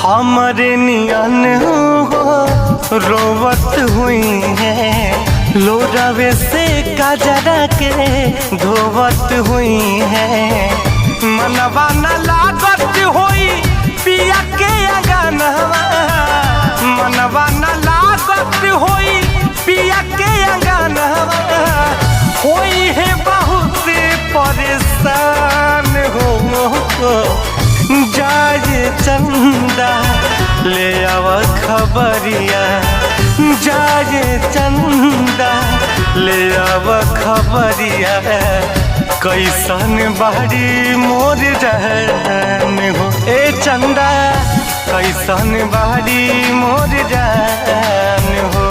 हमरे नियन हो रोवत हुई है, लोरावे से काजरा के धोवत हुई है। मनवा न लागत होई पिया के अंगनवा, मनवा न लागत होई पिया के अंगनवा, होई है बहुत परेशान हो। जाए चंदा ले आव खबरिया, जाए चंदा ले आव खबरिया, कैसन बाड़ी मोर जान हो। ए चंदा कैसन बाड़ी मोर जान हो।